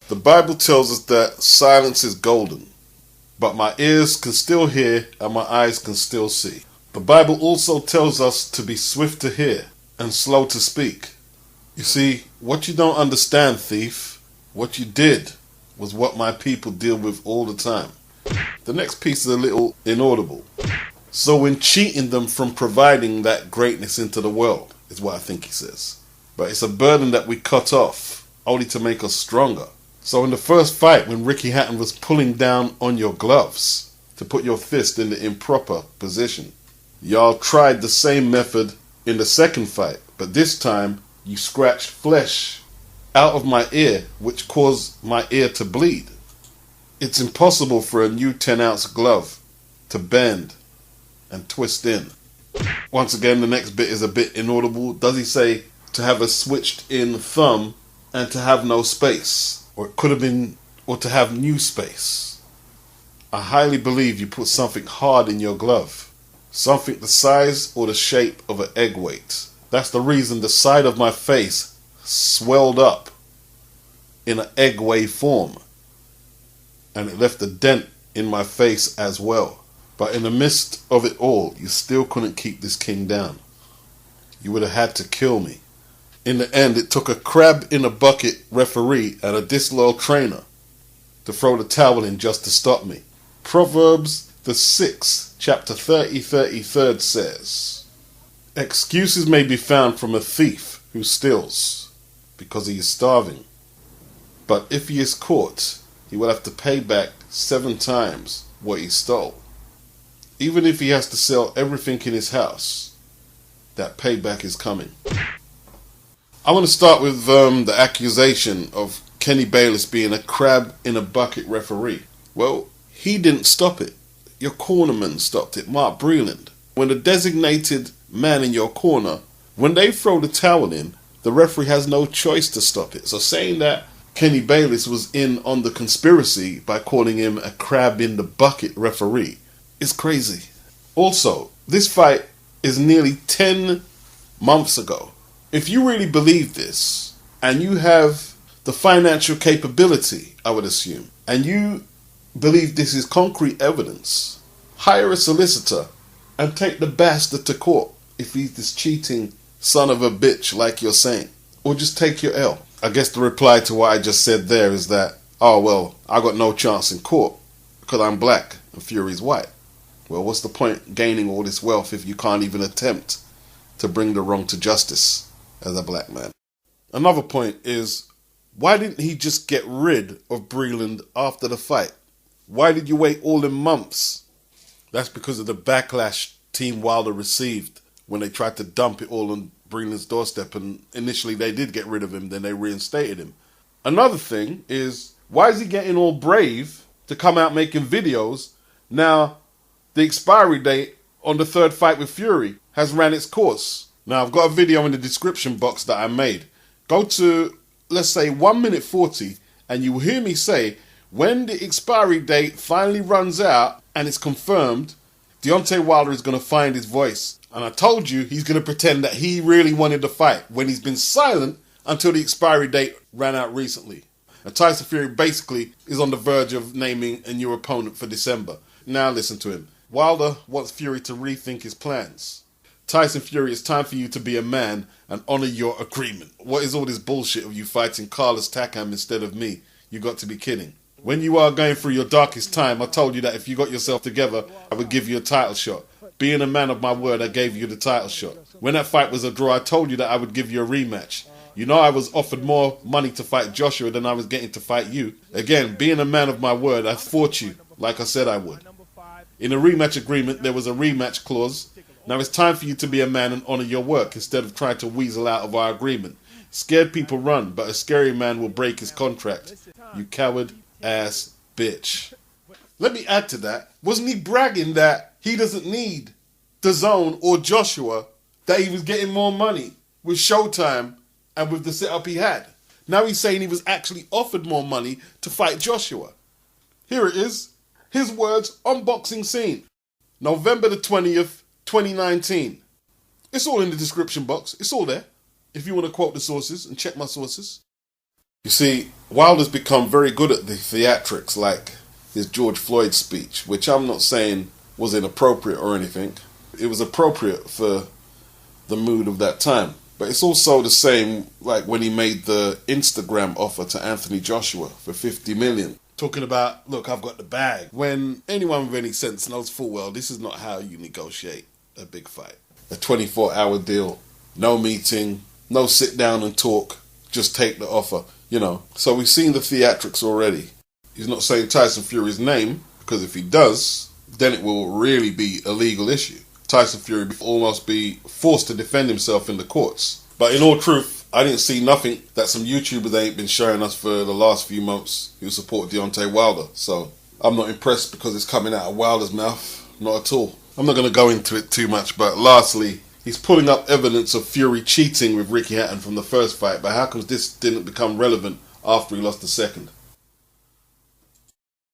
The Bible tells us that silence is golden, but my ears can still hear and my eyes can still see. The Bible also tells us to be swift to hear and slow to speak. You see, what you don't understand, thief, what you did was what my people deal with all the time. The next piece is a little inaudible. So in cheating them from providing that greatness into the world, is what I think he says. But it's a burden that we cut off, only to make us stronger. So in the first fight, when Ricky Hatton was pulling down on your gloves to put your fist in the improper position, y'all tried the same method in the second fight, but this time you scratched flesh out of my ear, which caused my ear to bleed. It's impossible for a new 10-ounce glove to bend and twist in. Once again, the next bit is a bit inaudible. Does he say to have a switched in thumb and to have no space? Or it could have been, or to have new space. I highly believe you put something hard in your glove. Something the size or the shape of an egg weight. That's the reason the side of my face swelled up in an egg wave form. And it left a dent in my face as well. But in the midst of it all, you still couldn't keep this king down. You would have had to kill me. In the end, it took a crab-in-a-bucket referee and a disloyal trainer to throw the towel in just to stop me. Proverbs the 6th, chapter 33rd says, excuses may be found from a thief who steals because he is starving. But if he is caught, he will have to pay back 7 times what he stole. Even if he has to sell everything in his house, that payback is coming. I want to start with the accusation of Kenny Bayless being a crab-in-a-bucket referee. Well, he didn't stop it. Your cornerman stopped it, Mark Breland. When the designated man in your corner, when they throw the towel in, the referee has no choice to stop it. So saying that Kenny Bayless was in on the conspiracy by calling him a crab-in-the-bucket referee is crazy. Also, this fight is nearly 10 months ago. If you really believe this, and you have the financial capability, I would assume, and you believe this is concrete evidence, hire a solicitor and take the bastard to court if he's this cheating son of a bitch like you're saying. Or just take your L. I guess the reply to what I just said there is that, oh well, I got no chance in court because I'm black and Fury's white. Well, what's the point gaining all this wealth if you can't even attempt to bring the wrong to justice as a black man? Another point is, why didn't he just get rid of Breland after the fight? Why did you wait all them months? That's because of the backlash Team Wilder received when they tried to dump it all on Breland's doorstep, and initially they did get rid of him, then they reinstated him. Another thing is, why is he getting all brave to come out making videos now the expiry date on the third fight with Fury has ran its course? Now, I've got a video in the description box that I made. Go to, let's say, 1 minute 40, and you will hear me say, when the expiry date finally runs out and it's confirmed, Deontay Wilder is going to find his voice. And I told you he's going to pretend that he really wanted the fight when he's been silent until the expiry date ran out recently. And Tyson Fury basically is on the verge of naming a new opponent for December. Now listen to him. Wilder wants Fury to rethink his plans. Tyson Fury, it's time for you to be a man and honour your agreement. What is all this bullshit of you fighting Carlos Takam instead of me? You got to be kidding. When you are going through your darkest time, I told you that if you got yourself together, I would give you a title shot. Being a man of my word, I gave you the title shot. When that fight was a draw, I told you that I would give you a rematch. You know I was offered more money to fight Joshua than I was getting to fight you. Again, being a man of my word, I fought you like I said I would. In a rematch agreement, there was a rematch clause. Now it's time for you to be a man and honour your work instead of trying to weasel out of our agreement. Scared people run, but a scary man will break his contract. You coward ass bitch. Let me add to that. Wasn't he bragging that he doesn't need DAZN or Joshua, that he was getting more money with Showtime and with the setup he had? Now he's saying he was actually offered more money to fight Joshua. Here it is. His words on Boxing Scene. November the 20th, 2019. It's all in the description box. It's all there. If you want to quote the sources and check my sources. You see, Wilder's become very good at the theatrics, like his George Floyd speech, which I'm not saying was inappropriate or anything. It was appropriate for the mood of that time. But it's also the same like when he made the Instagram offer to Anthony Joshua for 50 million. Talking about, look, I've got the bag. When anyone with any sense knows full well this is not how you negotiate a big fight. A 24-hour deal, no meeting, no sit down and talk, just take the offer, you know. So we've seen the theatrics already. He's not saying Tyson Fury's name, because if he does, then it will really be a legal issue. Tyson Fury will almost be forced to defend himself in the courts. But in all truth, I didn't see nothing that some YouTubers ain't been showing us for the last few months who support Deontay Wilder. So I'm not impressed because it's coming out of Wilder's mouth. Not at all. I'm not going to go into it too much, but lastly, he's pulling up evidence of Fury cheating with Ricky Hatton from the first fight. But how come this didn't become relevant after he lost the second?